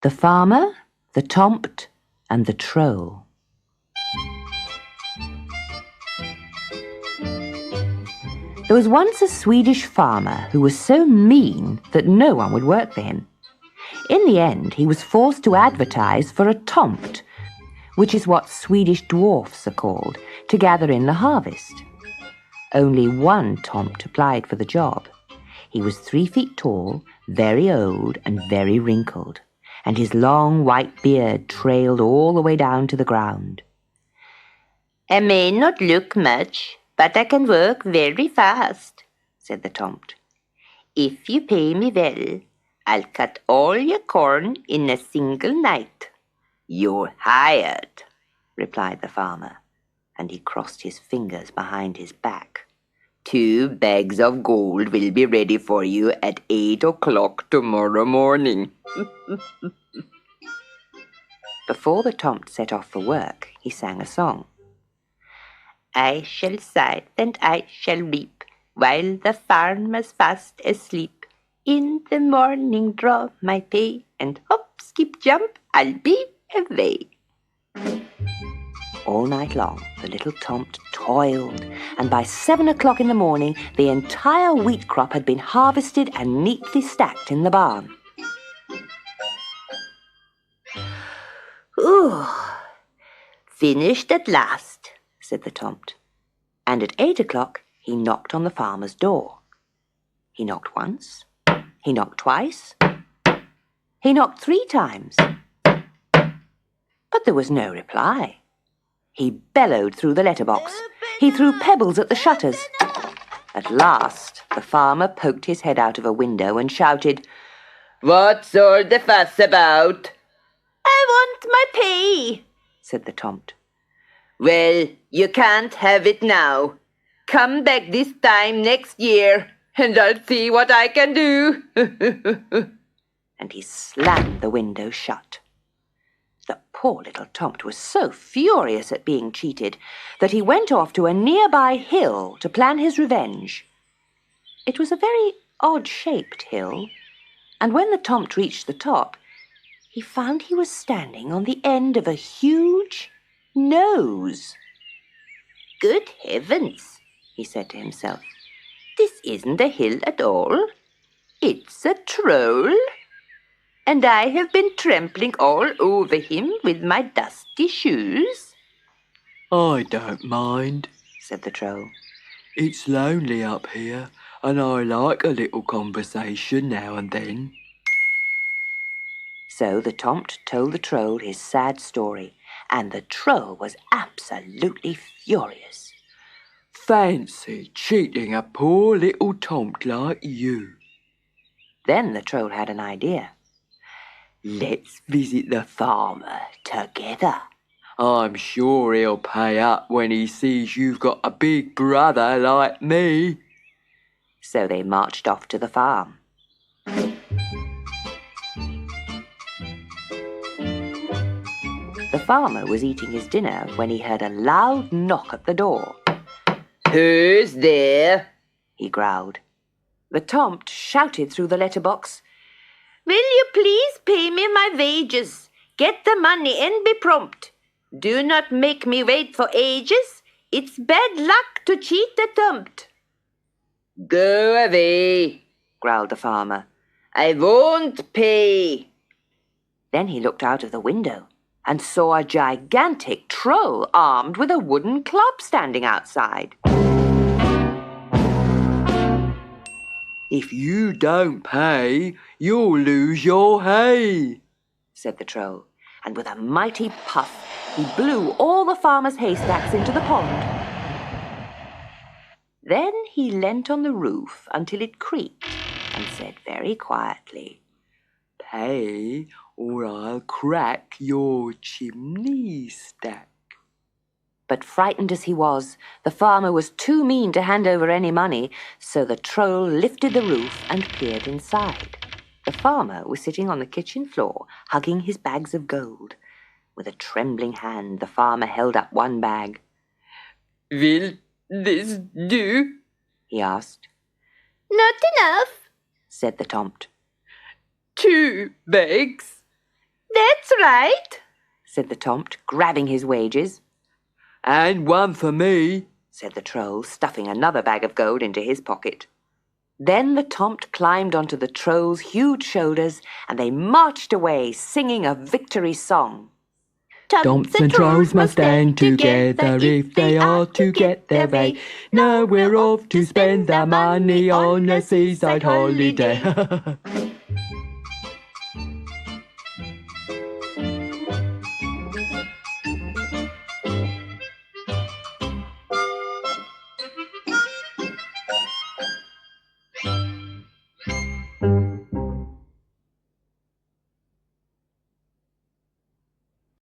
The Farmer, the Tomt, and the Troll. There was once a Swedish farmer who was so mean that no one would work for him. In the end, he was forced to advertise for a Tomt, which is what Swedish dwarfs are called, to gather in the harvest. Only one Tomt applied for the job. He was 3 feet tall, very old, and very wrinkled, and his long white beard trailed all the way down to the ground. "I may not look much, but I can work very fast," said the Tomt. "If you pay me well, I'll cut all your corn in a single night." "You're hired," replied the farmer, and he crossed his fingers behind his back. "2 bags of gold will be ready for you at 8 o'clock tomorrow morning." Before the Tomt set off for work, he sang a song. "I shall sigh and I shall weep, while the farmer's fast asleep. In the morning draw my pay, and hop, skip, jump, I'll be away." All night long, the little Tomt toiled, and by 7 o'clock in the morning, the entire wheat crop had been harvested and neatly stacked in the barn. "Ooh, finished at last," said the Tomt. And at 8 o'clock, he knocked on the farmer's door. He knocked once. He knocked twice. He knocked 3 times. But there was no reply. He bellowed through the letterbox. He threw pebbles at the shutters. At last, the farmer poked his head out of a window and shouted, "What's all the fuss about?" "I want my pay," said the Tomt. "Well, you can't have it now. Come back this time next year, and I'll see what I can do." And he slammed the window shut. The poor little Tomt was so furious at being cheated that he went off to a nearby hill to plan his revenge. It was a very odd-shaped hill, and when the Tomt reached the top, he found he was standing on the end of a huge nose. "Good heavens," he said to himself. "This isn't a hill at all. It's a troll. And I have been trampling all over him with my dusty shoes." "I don't mind," said the Troll. "It's lonely up here, and I like a little conversation now and then." So the Tomt told the Troll his sad story, and the Troll was absolutely furious. "Fancy cheating a poor little Tomt like you." Then the Troll had an idea. "Let's visit the farmer together. I'm sure he'll pay up when he sees you've got a big brother like me." So they marched off to the farm. The farmer was eating his dinner when he heard a loud knock at the door. "Who's there?" he growled. The Tomt shouted through the letterbox, "Will you please pay me my wages? Get the money and be prompt. Do not make me wait for ages. It's bad luck to cheat the Tomt." "Go away," growled the farmer. "I won't pay." Then he looked out of the window and saw a gigantic troll armed with a wooden club standing outside. "If you don't pay, you'll lose your hay," said the Troll, and with a mighty puff, he blew all the farmer's haystacks into the pond. Then he leant on the roof until it creaked and said very quietly, "Pay, or I'll crack your chimney stack." But frightened as he was, the farmer was too mean to hand over any money, so the Troll lifted the roof and peered inside. The farmer was sitting on the kitchen floor, hugging his bags of gold. With a trembling hand, the farmer held up one bag. "Will this do?" he asked. "Not enough," said the Tomt. 2 bags." That's right, said the Tomt, grabbing his wages. And one for me, said the Troll, stuffing another bag of gold into his pocket. Then the Tomt climbed onto the Troll's huge shoulders, and they marched away singing a victory song. Tomts and Trolls must stand together if they are to get their way. Now we're off to spend our money on a seaside holiday.